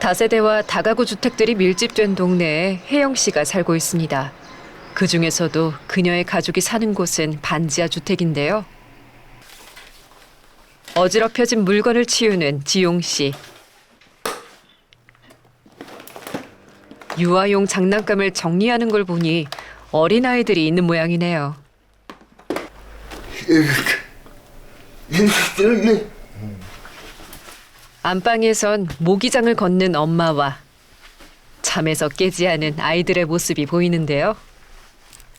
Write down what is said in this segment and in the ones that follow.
다세대와 다가구 주택들이 밀집된 동네에 혜영 씨가 살고 있습니다. 그 중에서도 그녀의 가족이 사는 곳은 반지하 주택인데요. 어지럽혀진 물건을 치우는 지용 씨. 유아용 장난감을 정리하는 걸 보니 어린아이들이 있는 모양이네요. 안방에선 모기장을 걷는 엄마와 잠에서 깨지 않은 아이들의 모습이 보이는데요.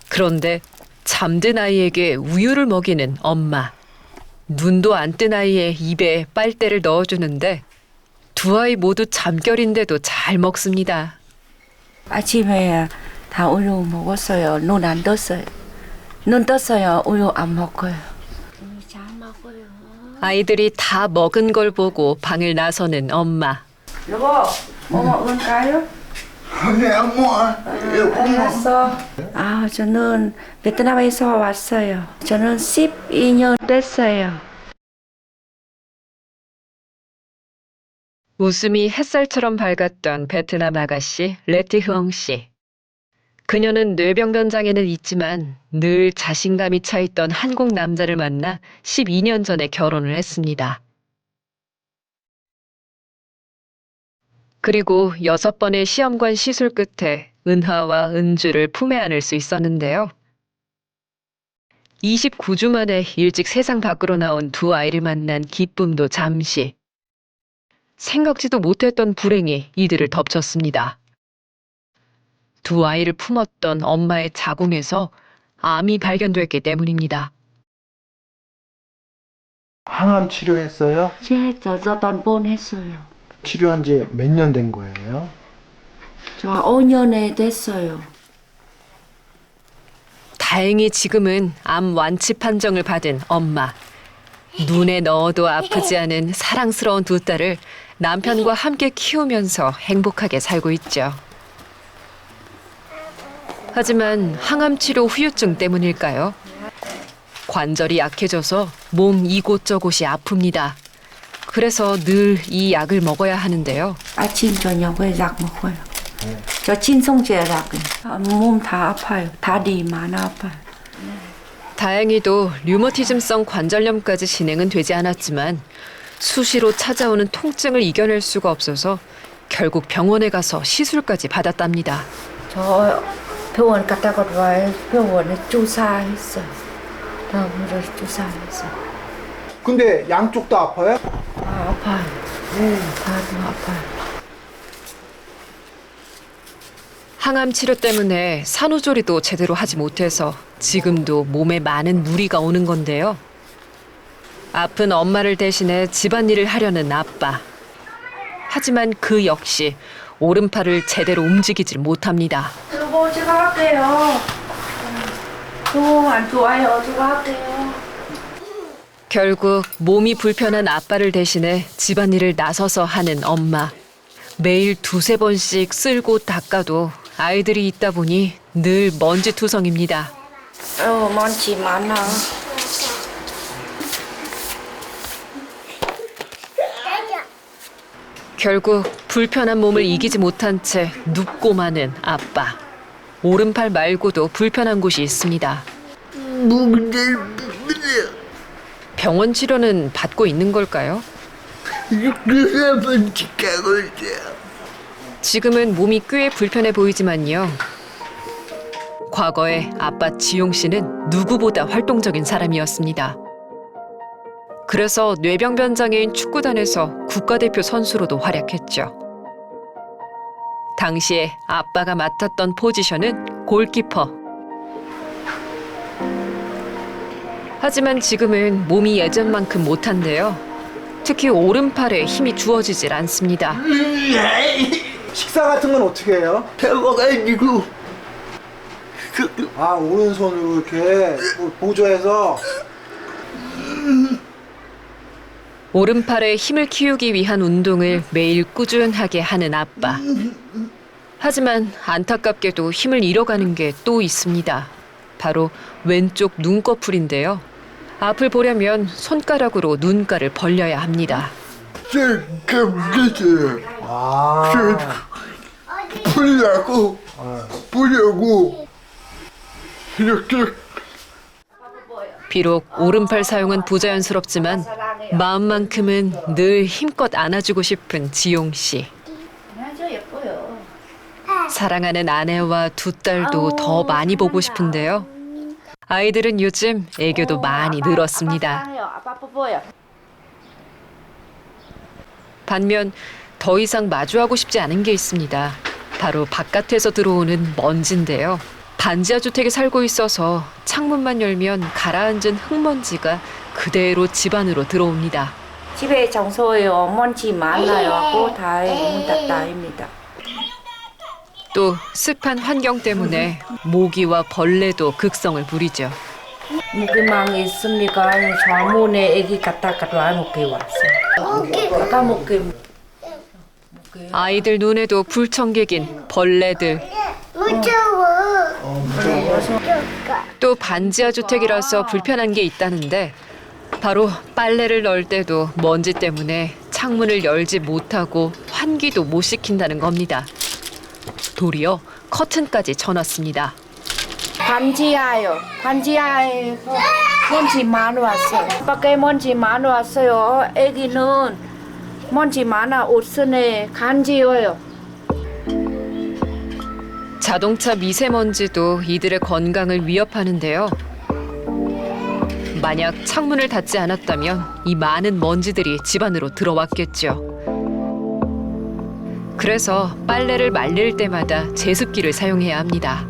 그런데 잠든 아이에게 우유를 먹이는 엄마. 눈도 안 뜬 아이의 입에 빨대를 넣어주는데 두 아이 모두 잠결인데도 잘 먹습니다. 아침에 다 우유 먹었어요. 눈 안 떴어요. 눈 떴어요. 우유 안 먹어요. 잘 먹어요. 아이들이 다 먹은 걸 보고 방을 나서는 엄마. 여보, 뭐 먹을까요? 알았어. 저는 베트남에서 왔어요. 저는 12년 됐어요. 웃음이 햇살처럼 밝았던 베트남 아가씨 레티흥 씨. 그녀는 뇌병변 장애는 있지만 늘 자신감이 차있던 한국 남자를 만나 12년 전에 결혼을 했습니다. 그리고 6번의 시험관 시술 끝에 은하와 은주를 품에 안을 수 있었는데요. 29주 만에 일찍 세상 밖으로 나온 두 아이를 만난 기쁨도 잠시. 생각지도 못했던 불행이 이들을 덮쳤습니다. 두 아이를 품었던 엄마의 자궁에서 암이 발견됐기 때문입니다. 항암 치료했어요? 제 저번 했어요. 치료한 지 몇 년 된 거예요? 저 5년에 됐어요. 다행히 지금은 암 완치 판정을 받은 엄마. 눈에 넣어도 아프지 않은 사랑스러운 두 딸을 남편과 함께 키우면서 행복하게 살고 있죠. 하지만 항암 치료 후유증 때문일까요? 관절이 약해져서 몸 이곳저곳이 아픕니다. 그래서 늘 이 약을 먹어야 하는데요. 아침 저녁에 약 먹어요. 저 진통제약. 몸 다 아파요. 다리만 아파요. 다행히도 류머티즘성 관절염까지 진행은 되지 않았지만 수시로 찾아오는 통증을 이겨낼 수가 없어서 결국 병원에 가서 시술까지 받았답니다. 저 병원 갔다가 와요. 병원에 주사했어요. 다음으로 주사했어요. 근데 양쪽 다 아파요? 아파요. 다도 아파요. 항암 치료 때문에 산후조리도 제대로 하지 못해서 지금도 몸에 많은 무리가 오는 건데요. 아픈 엄마를 대신해 집안일을 하려는 아빠. 하지만 그 역시 오른팔을 제대로 움직이질 못합니다. 여보, 제가 할게요. 안 좋아요. 제가 할게요. 결국 몸이 불편한 아빠를 대신해 집안일을 나서서 하는 엄마. 매일 2~3번씩 쓸고 닦아도 아이들이 있다 보니 늘 먼지투성입니다. 먼지 많아. 결국 불편한 몸을 이기지 못한 채 눕고 마는 아빠. 오른팔 말고도 불편한 곳이 있습니다. 병원 치료는 받고 있는 걸까요? 지금은 몸이 꽤 불편해 보이지만요. 과거에 아빠 지용 씨는 누구보다 활동적인 사람이었습니다. 그래서 뇌병변 장애인 축구단에서 국가대표 선수로도 활약했죠. 당시에 아빠가 맡았던 포지션은 골키퍼. 하지만 지금은 몸이 예전만큼 못한데요. 특히 오른팔에 힘이 주어지질 않습니다. 식사 같은 건 어떻게 해요? 배고가지고 오른손으로 이렇게 보조해서. 오른팔에 힘을 키우기 위한 운동을 매일 꾸준하게 하는 아빠. 하지만 안타깝게도 힘을 잃어가는 게 또 있습니다. 바로 왼쪽 눈꺼풀인데요. 앞을 보려면 손가락으로 눈가를 벌려야 합니다. 깜깜깜깜 아, 보려고 이렇게 비록 오른팔 사용은 부자연스럽지만 마음만큼은 늘 힘껏 안아주고 싶은 지용 씨. 아주 예뻐요. 사랑하는 아내와 두 딸도 더 많이 보고 싶은데요. 아이들은 요즘 애교도 많이 늘었습니다. 아빠 뽀뽀요. 반면 더 이상 마주하고 싶지 않은 게 있습니다. 바로 바깥에서 들어오는 먼지인데요. 반지하 주택에 살고 있어서 창문만 열면 가라앉은 흙먼지가 그대로 집 안으로 들어옵니다. 집에 청소해요. 먼지 많아요. 다 문 닫다입니다. 또 습한 환경 때문에 모기와 벌레도 극성을 부리죠. 무기망 있습니까? 좌문에 애기 갖다 놓게 왔어요. 아까 먹게. 아이들 눈에도 불청객인 벌레들. 또 반지하 주택이라서 불편한 게 있다는데 바로 빨래를 넣을 때도 먼지 때문에 창문을 열지 못하고 환기도 못 시킨다는 겁니다. 도리어 커튼까지 쳐놨습니다. 반지하요. 반지하에서 먼지 많이 왔어요. 밖에 먼지 많이 왔어요. 애기는 먼지 많아 옷선에 간지러워요. 자동차 미세먼지도 이들의 건강을 위협하는데요. 만약 창문을 닫지 않았다면 이 많은 먼지들이 집 안으로 들어왔겠죠. 그래서 빨래를 말릴 때마다 제습기를 사용해야 합니다.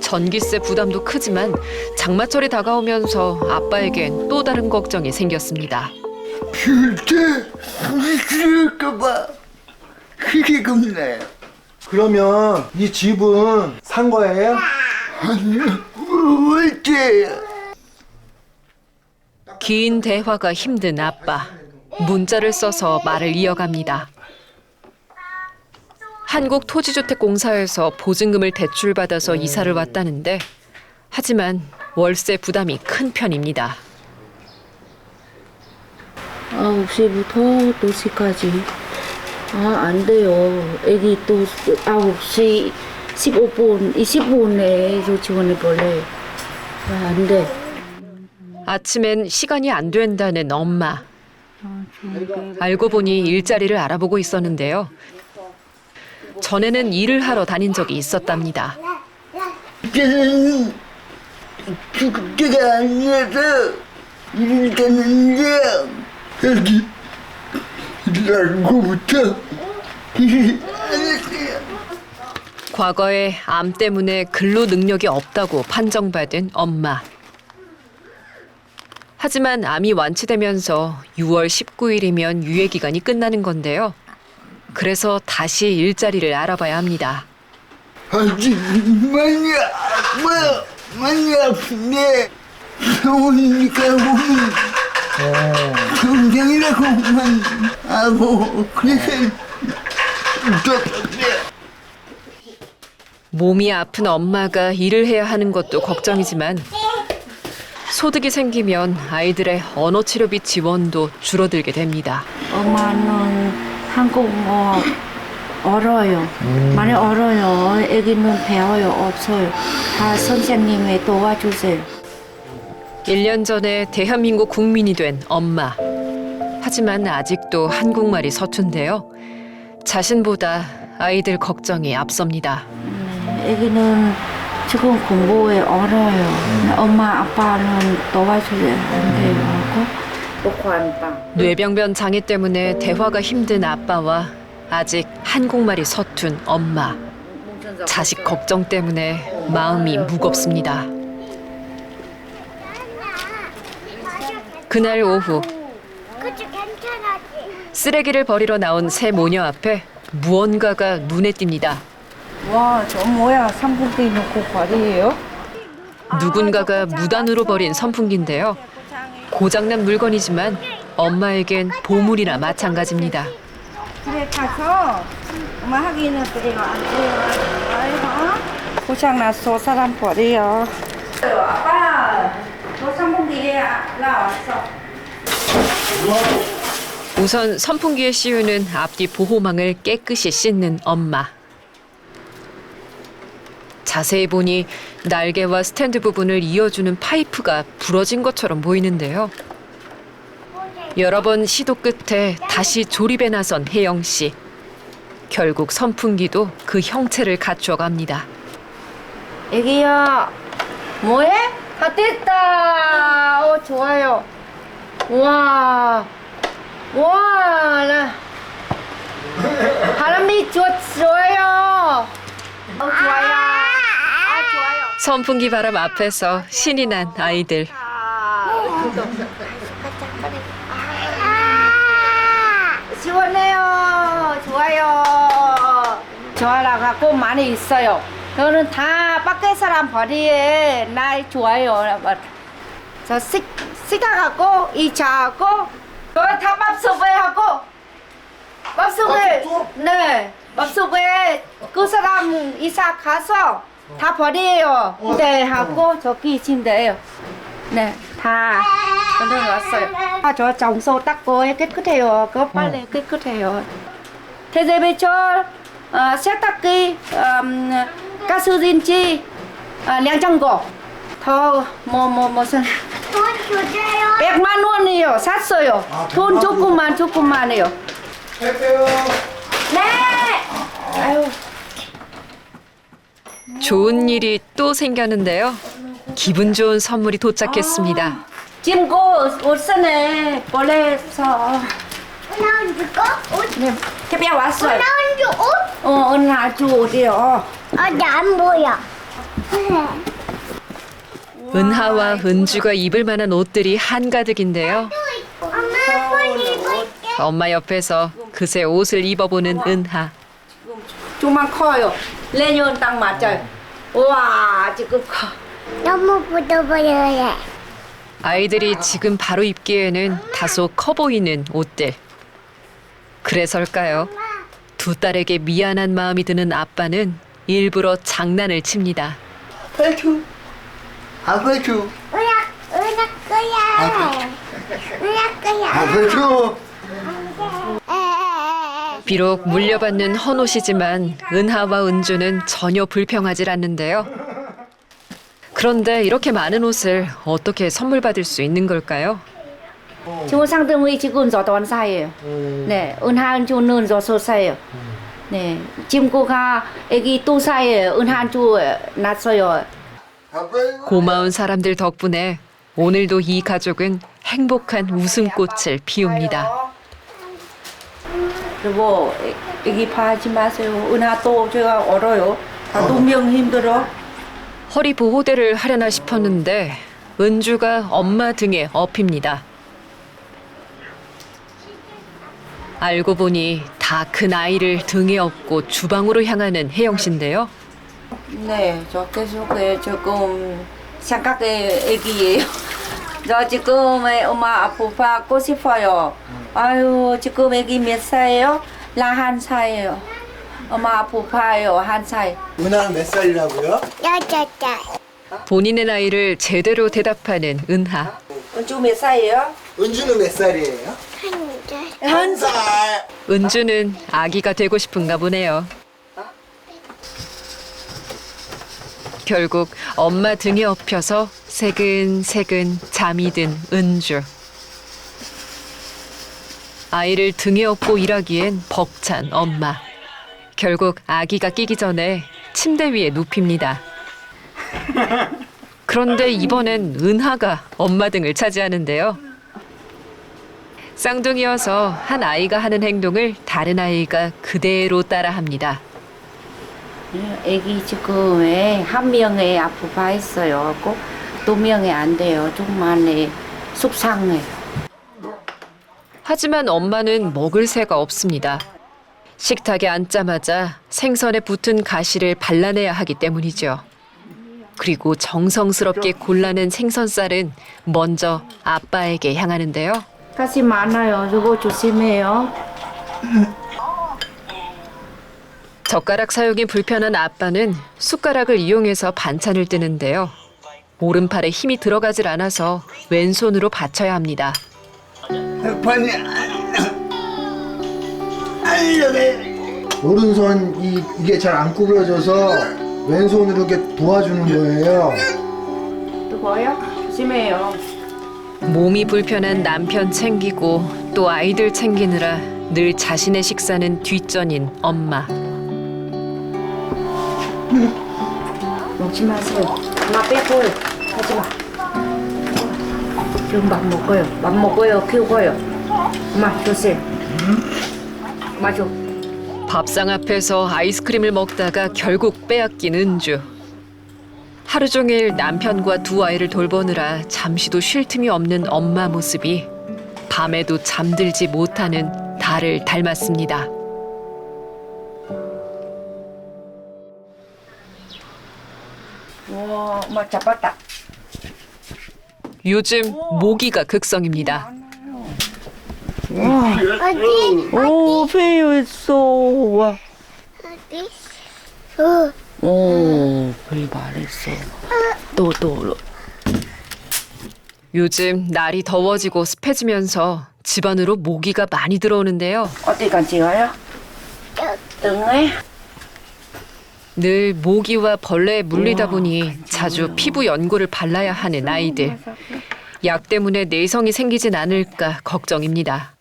전기세 부담도 크지만 장마철이 다가오면서 아빠에겐 또 다른 걱정이 생겼습니다. 진짜 그럴까봐 그게 겁나요. 그러면 이 집은 산 거예요? 어째요? 긴 대화가 힘든 아빠. 문자를 써서 말을 이어갑니다. 한국토지주택공사에서 보증금을 대출받아서 이사를 왔다는데 하지만 월세 부담이 큰 편입니다. 9시부터 2시까지. 안 돼요. 애기 또 9시 15분, 20분에 지원해 볼래요. 안 돼. 아침엔 시간이 안 된다는 엄마. 알고 보니 일자리를 알아보고 있었는데요. 전에는 일을 하러 다닌 적이 있었답니다. 저는 죽을 때가 아니라서 일을 갔는데 여기 날고부터 일을 안 했어요. 과거에 암 때문에 근로 능력이 없다고 판정받은 엄마. 하지만 암이 완치되면서 6월 19일이면 유예 기간이 끝나는 건데요. 그래서 다시 일자리를 알아봐야 합니다. 아직 많이 아픈데 병원에 가보면 정상이라고만 하고 그래서 웃었어요. 몸이 아픈 엄마가 일을 해야 하는 것도 걱정이지만 소득이 생기면 아이들의 언어 치료비 지원도 줄어들게 됩니다. 엄마는 한국어 얼어요. 많이 얼어요. 애기는 배워요. 없어요. 다 선생님이 도와주세요. 1년 전에 대한민국 국민이 된 엄마. 하지만 아직도 한국말이 서툰데요. 자신보다 아이들 걱정이 앞섭니다. 애기는 지금 공부에 얼어요. 엄마 아빠는 도와줘야 한대요. 녹화한다. 뇌병변 장애 때문에 대화가 힘든 아빠와 아직 한국말이 서툰 엄마. 자식 걱정 때문에 마음이 무겁습니다. 그날 오후 쓰레기를 버리러 나온 새 모녀 앞에 무언가가 눈에 띕니다. 와, 저 뭐야? 선풍기 놓고 버리예요? 누군가가 무단으로 버린 선풍기인데요. 고장난 물건이지만 엄마에겐 보물이나 마찬가지입니다. 집에 가서 엄마 확인해 드려요. 안 돼요. 아이고, 고장났어. 사람 버려요. 아빠, 너 선풍기 나왔어. 우선 선풍기에 씌우는 앞뒤 보호망을 깨끗이 씻는 엄마. 자세히 보니 날개와 스탠드 부분을 이어주는 파이프가 부러진 것처럼 보이는데요. 여러 번 시도 끝에 다시 조립에 나선 혜영 씨. 결국 선풍기도 그 형체를 갖추어 갑니다. 애기야, 뭐해? 다 됐다. 좋아요. 와, 나 바람이 좋아요. 좋아요. 좋아요. 선풍기 바람 앞에서 신이 난 아이들. 시원해요. 좋아요. 좋아라고 많이 있어요. 저는 다 밖에 사람 버리에 날 좋아요. 저 시가하고 이차하고 저다 밥솥에 하고 밥솥에 네 밥솥에 그 사람 이사 가서 다 버려요. 네 하고 저기 침대예요. 네 다 만들어놨어요. 저 청소 닦고 깨끗해요. 그 빨래 깨끗해요. 세제배철 세탁기 가스레인지 냉장고 더 무슨 돈 주세요. 100만 원이요. 샀어요. 돈 조금만해요. 갈게요. 네. 아유. 좋은 일이 또 생겼는데요. 기분 좋은 선물이 도착했습니다. 짐고 옷선에 boleh서 나온 주고 옷. 네, 캐비아 왔어요. 나온 주 옷. 은하 주 옷이요. 어디 안 보여. 은하와 은주가 입을 만한 옷들이 한가득인데요. 엄마 한번 입을게. 엄마 옆에서 그새 옷을 입어보는 은하. 좀만 커요. 내년 딱 맞아요. 우와, 지금 커. 너무 묻어버려요. 아이들이 지금 바로 입기에는 다소 커 보이는 옷들. 그래서일까요? 두 딸에게 미안한 마음이 드는 아빠는 일부러 장난을 칩니다. 해줘. 아버주. 은하 거야. 은하 거야. 아버주. 비록 물려받는 헌옷이지만 은하와 은주는 전혀 불평하질 않는데요. 그런데 이렇게 많은 옷을 어떻게 선물 받을 수 있는 걸까요? 지금 상등이 지금 저돈 사예요. 네, 은하 주는 저소 사예요. 네, 짐고가 애기 또 사예요. 은하 주 났어요. 아버주. 고마운 사람들 덕분에 오늘도 이 가족은 행복한 웃음꽃을 피웁니다. 여보, 애기 파하지 마세요. 은하 또 제가 얼어요. 다 동명 힘들어. 허리 보호대를 하려나 싶었는데 은주가 엄마 등에 업힙니다. 알고 보니 다 큰 아이를 등에 업고 주방으로 향하는 혜영 씨인데요. 네, 저 계속해 조금 생각의 애기예요. 저 지금 엄마 아빠 하고 싶어요. 아유, 지금 애기 몇 살이에요? 나 1살이에요. 엄마 아빠요 1살. 은하는 몇 살이라고요? 6살. 본인의 나이를 제대로 대답하는 은하. 은주 몇 살이에요? 은주는 몇 살이에요? 한 살. 1살. 은주는 아기가 되고 싶은가 보네요. 결국 엄마 등에 업혀서 새근새근 잠이 든 은주. 아이를 등에 업고 일하기엔 벅찬 엄마. 결국 아기가 끼기 전에 침대 위에 눕힙니다. 그런데 이번엔 은하가 엄마 등을 차지하는데요. 쌍둥이여서 한 아이가 하는 행동을 다른 아이가 그대로 따라합니다. 애기 지금 한 명에 아프파 있어요. 꼭 2명에 안 돼요. 정말 속상해요. 하지만 엄마는 먹을 새가 없습니다. 식탁에 앉자마자 생선에 붙은 가시를 발라내야 하기 때문이죠. 그리고 정성스럽게 골라낸 생선살은 먼저 아빠에게 향하는데요. 가시 많아요. 이거 조심해요. 젓가락 사용이 불편한 아빠는 숟가락을 이용해서 반찬을 뜨는데요. 오른팔에 힘이 들어가질 않아서 왼손으로 받쳐야 합니다. 판이 알려게. 오른손 이게 잘 안 구부러져서 왼손으로 이렇게 도와주는 거예요. 뜨거워요? 조심해요. 몸이 불편한 남편 챙기고 또 아이들 챙기느라 늘 자신의 식사는 뒷전인 엄마. 먹지 마세요. 엄마 빼고요. 하지 마. 지금 밥 먹어요. 밥 먹어요. 키우고요. 엄마 조심. 엄마 줘. 밥상 앞에서 아이스크림을 먹다가 결국 빼앗긴 은주. 하루 종일 남편과 두 아이를 돌보느라 잠시도 쉴 틈이 없는 엄마 모습이 밤에도 잠들지 못하는 달을 닮았습니다. 와, 엄마 잡았다. 요즘 모기가 극성입니다. 어디? 오, 배에 있어. 와. 어디? 오, 배 말했어. 또. 요즘 날이 더워지고 습해지면서 집안으로 모기가 많이 들어오는데요. 어디가 지어요? 등에? 늘 모기와 벌레에 물리다 보니 자주 피부 연고를 발라야 하는 아이들. 약 때문에 내성이 생기진 않을까 걱정입니다.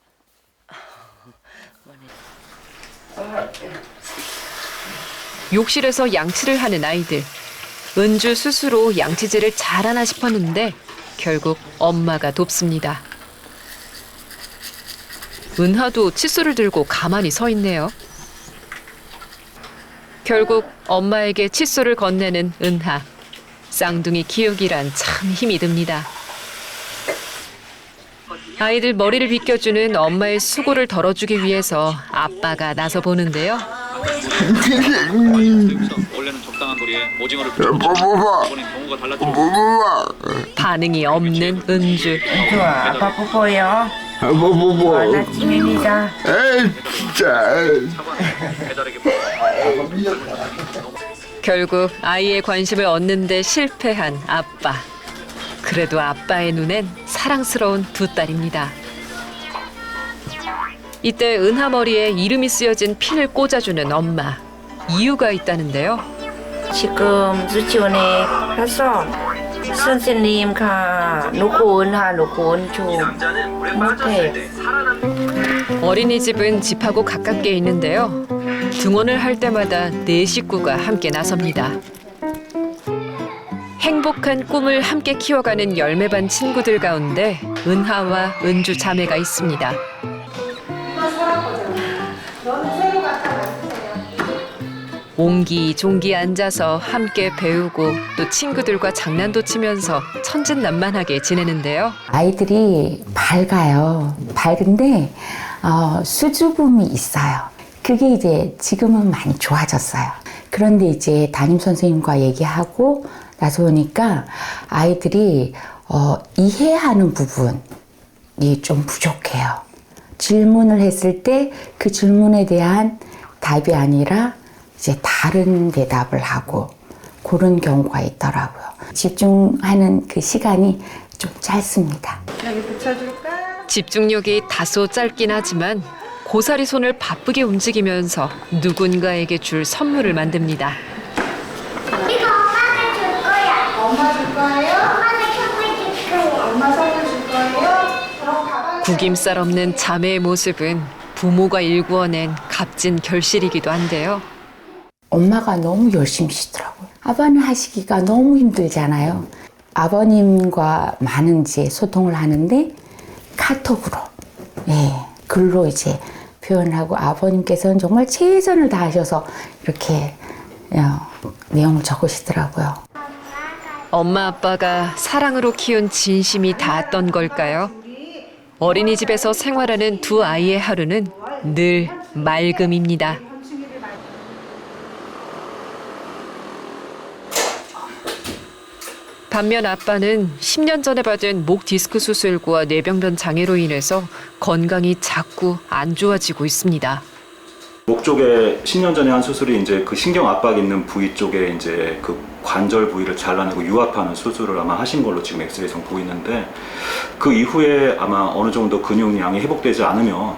욕실에서 양치를 하는 아이들. 은주 스스로 양치질을 잘하나 싶었는데 결국 엄마가 돕습니다. 은하도 칫솔을 들고 가만히 서 있네요. 결국 엄마에게 칫솔을 건네는 은하. 쌍둥이 키우기란 참 힘이 듭니다. 아이들 머리를 빗겨주는 엄마의 수고를 덜어주기 위해서 아빠가 나서 보는데요. 원래는 적당한 거리에 오징어를 뽀뽀뽀. 이번엔 경우가 달라지고 뽀뽀뽀. 반응이 없는 은주. 좋아, 아빠 뽀뽀요. 뽀뽀뽀. 나 지민이다. 에이 진짜. 배달에게 결국 아이의 관심을 얻는 데 실패한 아빠. 그래도 아빠의 눈엔 사랑스러운 두 딸입니다. 이때 은하 머리에 이름이 쓰여진 핀을 꽂아주는 엄마. 이유가 있다는데요. 지금 유치원에 가서 선생님과 놓고 은하 놓고 은주 못해요. 어린이집은 집하고 가깝게 있는데요. 등원을 할 때마다 네 식구가 함께 나섭니다. 행복한 꿈을 함께 키워가는 열매반 친구들 가운데 은하와 은주 자매가 있습니다. 옹기종기 앉아서 함께 배우고 또 친구들과 장난도 치면서 천진난만하게 지내는데요. 아이들이 밝아요. 밝은데 수줍음이 있어요. 그게 이제 지금은 많이 좋아졌어요. 그런데 이제 담임 선생님과 얘기하고 나서 보니까 아이들이 이해하는 부분이 좀 부족해요. 질문을 했을 때 그 질문에 대한 답이 아니라 이제 다른 대답을 하고 그런 경우가 있더라고요. 집중하는 그 시간이 좀 짧습니다. 집중력이 다소 짧긴 하지만 고사리 손을 바쁘게 움직이면서 누군가에게 줄 선물을 만듭니다. 이거 엄마가 줄 거야. 엄마 줄 거예요? 엄마가 선물 줄 거야. 엄마 선물 줄 거예요? 구김살 없는 자매의 모습은 부모가 일구어낸 값진 결실이기도 한데요. 엄마가 너무 열심히 쉬더라고요. 아빠는 하시기가 너무 힘들잖아요. 아버님과 많은 이제 소통을 하는데 카톡으로, 글로 이제 표현하고 아버님께서는 정말 최선을 다하셔서 이렇게 내용을 적으시더라고요. 엄마 아빠가 사랑으로 키운 진심이 닿았던 걸까요? 어린이집에서 생활하는 두 아이의 하루는 늘 맑음입니다. 반면 아빠는 10년 전에 받은 목 디스크 수술과 뇌병변 장애로 인해서 건강이 자꾸 안 좋아지고 있습니다. 목 쪽에 10년 전에 한 수술이 이제 그 신경 압박 있는 부위 쪽에 이제 그 관절 부위를 잘라내고 유압하는 수술을 아마 하신 걸로 지금 엑스레이에서 보이는데, 그 이후에 아마 어느 정도 근육량이 회복되지 않으면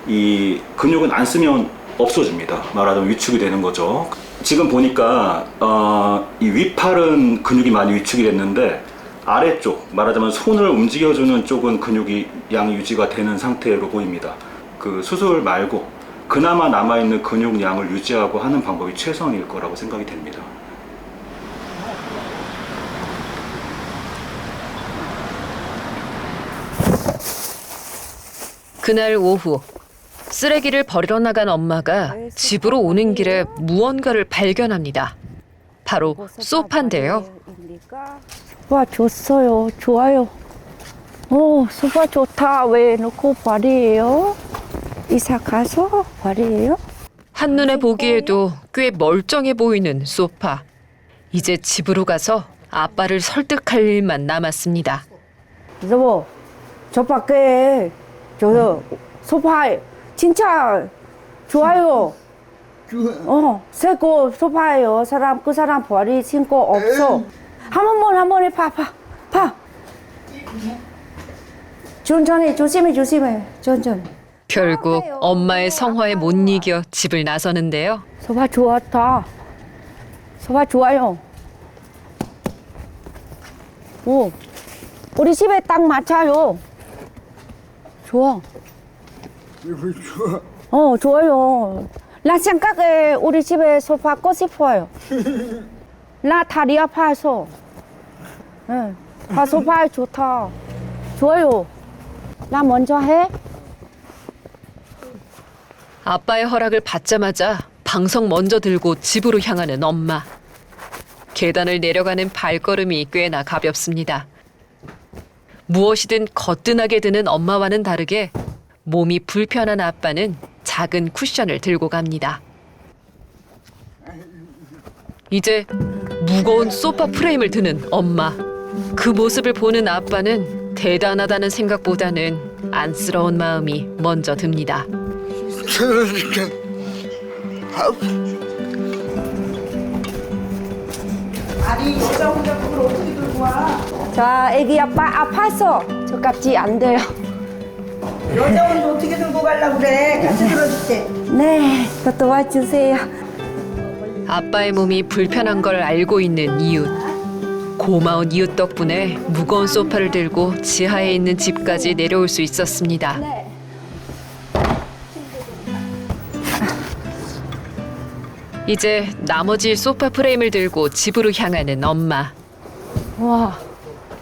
이 근육은 안 쓰면 없어집니다. 말하자면 위축이 되는 거죠. 지금 보니까 이 위팔은 근육이 많이 위축이 됐는데 아래쪽, 말하자면 손을 움직여주는 쪽은 근육이 양이 유지가 되는 상태로 보입니다. 그 수술 말고 그나마 남아있는 근육량을 유지하고 하는 방법이 최선일 거라고 생각이 됩니다. 그날 오후 쓰레기를 버리러 나간 엄마가 집으로 오는 길에 무언가를 발견합니다. 바로 소파인데요. 소파 좋어요. 좋아요. 오, 소파 좋다. 왜 놓고 버리에요? 이사 가서 버리에요? 한눈에 보기에도 꽤 멀쩡해 보이는 소파. 이제 집으로 가서 아빠를 설득할 일만 남았습니다. 여보, 저 밖에 저 소파 진짜 좋아요. 새거 소파예요. 그 사람 버리신 거 없어. 한 번에 봐. 천천히 조심해. 천천히. 결국 엄마의 성화에 못 이겨 집을 나서는데요. 소파 좋았다. 소파 좋아요. 오, 우리 집에 딱 맞아요. 좋아. 좋아요. 나 생각에 우리 집에 소파 꽂고 싶어요. 나 다리 아파서. 네, 소파 좋다. 좋아요. 나 먼저 해. 아빠의 허락을 받자마자 방석 먼저 들고 집으로 향하는 엄마. 계단을 내려가는 발걸음이 꽤나 가볍습니다. 무엇이든 거뜬하게 드는 엄마와는 다르게 몸이 불편한 아빠는 작은 쿠션을 들고 갑니다. 이제 무거운 소파 프레임을 드는 엄마. 그 모습을 보는 아빠는 대단하다는 생각보다는 안쓰러운 마음이 먼저 듭니다. 아니 여자 혼자 그걸 어떻게 들고 와? 자, 애기 아빠 아파서 저같이 안 돼요. 여자 혼자 어떻게 들고 가려고 그래? 같이 들어줄게. 네, 더 도와주세요. 아빠의 몸이 불편한 걸 알고 있는 이웃. 고마운 이웃 덕분에 무거운 소파를 들고 지하에 있는 집까지 내려올 수 있었습니다. 이제 나머지 소파 프레임을 들고 집으로 향하는 엄마. 와,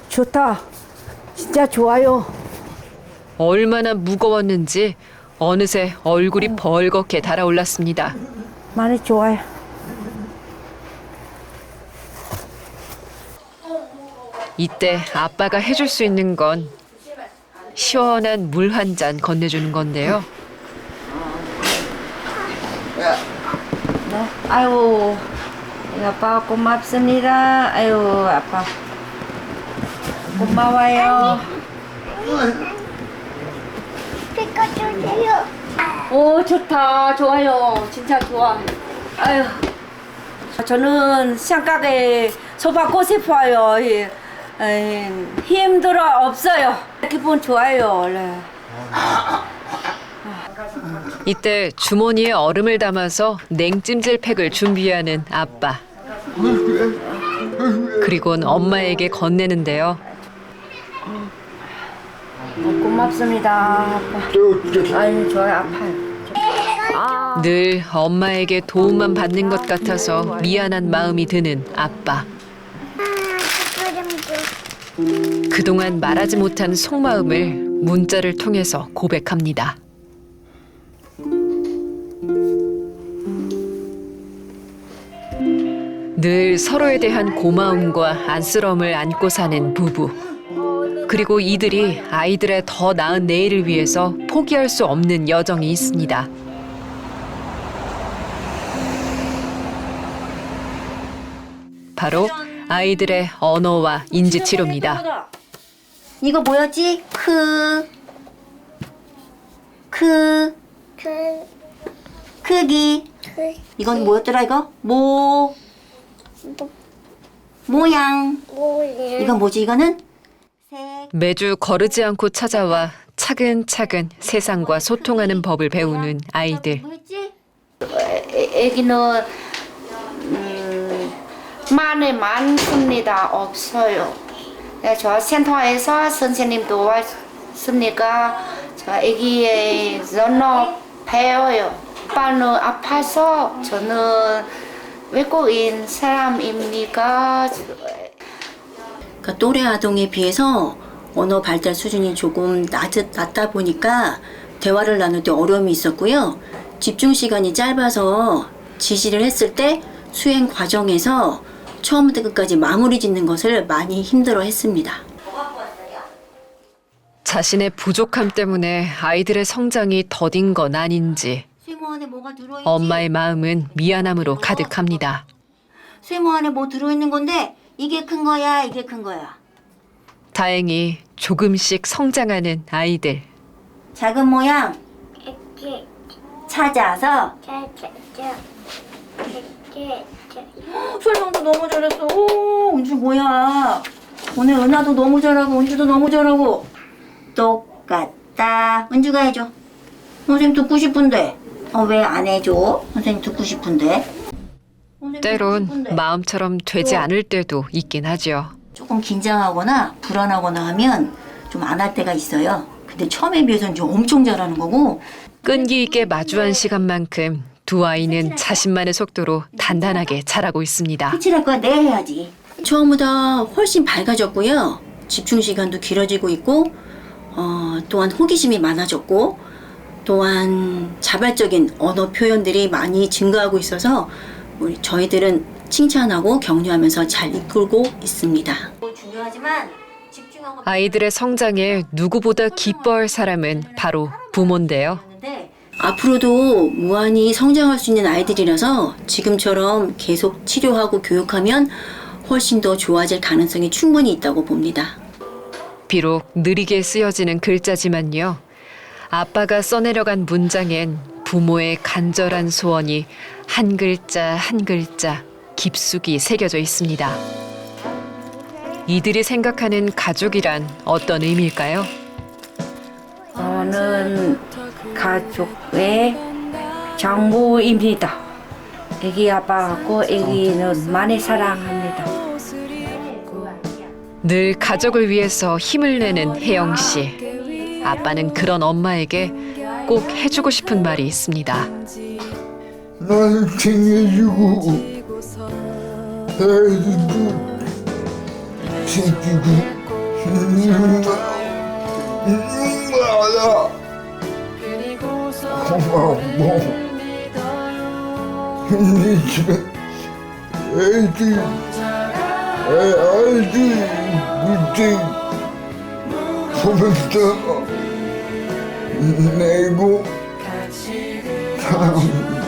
좋다. 진짜 좋아요. 얼마나 무거웠는지 어느새 얼굴이 벌겋게 달아올랐습니다. 많이 좋아요. 이때 아빠가 해줄 수 있는 건 시원한 물 한 잔 건네주는 건데요. 네. 아유, 아빠 고맙습니다. 아유, 아빠 고마워요. 이거 주세요. 오, 좋다. 좋아요. 진짜 좋아. 아유, 저는 생각에 소파 꽂고 싶어요. 힘들어 없어요. 기분 좋아요. 네. 이때 주머니에 얼음을 담아서 냉찜질 팩을 준비하는 아빠. 그리곤 엄마에게 건네는데요. 고맙습니다. 아빠. 아유, 저 아파요. 늘 엄마에게 도움만 받는 것 같아서 미안한 마음이 드는 아빠. 그동안 말하지 못한 속마음을 문자를 통해서 고백합니다. 늘 서로에 대한 고마움과 안쓰러움을 안고 사는 부부. 그리고 이들이 아이들의 더 나은 내일을 위해서 포기할 수 없는 여정이 있습니다. 바로 아이들의 언어와 인지 치료입니다. 이거 뭐였지? 크기. 이건 뭐였더라 이거? 모양. 이건 뭐지 이거는? 매주 거르지 않고 찾아와 차근차근 세상과 소통하는 법을 배우는 아이들. 뭐였지? 애기는 많이 많습니다. 없어요. 네, 저 센터에서 선생님 도와주니까 저 애기의 언어 배워요. 아빠는 아파서 저는 외국인 사람입니까? 그러니까 또래 아동에 비해서 언어 발달 수준이 조금 낮다 보니까 대화를 나눌 때 어려움이 있었고요. 집중 시간이 짧아서 지시를 했을 때 수행 과정에서 처음부터 끝까지 마무리 짓는 것을 많이 힘들어 했습니다. 자신의 부족함 때문에 아이들의 성장이 더딘 건 아닌지 쇠모 안에 뭐가 들어있지? 엄마의 마음은 미안함으로 가득합니다. 쇠모 안에 뭐 들어있는 건데 이게 큰 거야, 이게 큰 거야. 다행히 조금씩 성장하는 아이들. 작은 모양 찾아서 설명도 너무 잘했어. 오, 은주 뭐야. 오늘 은하도 너무 잘하고 은주도 너무 잘하고. 똑같다. 은주가 해줘. 선생님 듣고 싶은데. 왜 안 해줘? 선생님 듣고 싶은데. 선생님 때론 듣고 싶은데. 마음처럼 되지 않을 때도 있긴 하죠. 조금 긴장하거나 불안하거나 하면 좀 안 할 때가 있어요. 근데 처음에 비해서는 좀 엄청 잘하는 거고. 끈기 있게 마주한 시간만큼 두 아이는 자신만의 속도로 단단하게 자라고 있습니다. 끝이랄 거야. 네 해야지. 처음보다 훨씬 밝아졌고요. 집중 시간도 길어지고 있고 또한 호기심이 많아졌고 또한 자발적인 언어 표현들이 많이 증가하고 있어서 저희들은 칭찬하고 격려하면서 잘 이끌고 있습니다. 중요하지만 집중하고 아이들의 성장에 누구보다 기뻐할 사람은 바로 부모인데요. 앞으로도 무한히 성장할 수 있는 아이들이라서 지금처럼 계속 치료하고 교육하면 훨씬 더 좋아질 가능성이 충분히 있다고 봅니다. 비록 느리게 쓰여지는 글자지만요. 아빠가 써내려간 문장엔 부모의 간절한 소원이 한 글자 한 글자 깊숙이 새겨져 있습니다. 이들이 생각하는 가족이란 어떤 의미일까요? 저는 가족의 전부입니다. 애기 아빠하고 애기는 많이 사랑합니다. 늘 가족을 위해서 힘을 내는 혜영 씨. 아빠는 그런 엄마에게 꼭 해주고 싶은 말이 있습니다. 나를 챙겨주고 해주고 챙기고 나야 고마워. 우리 집에 애들 그때 보면서 내고 사랑합니다.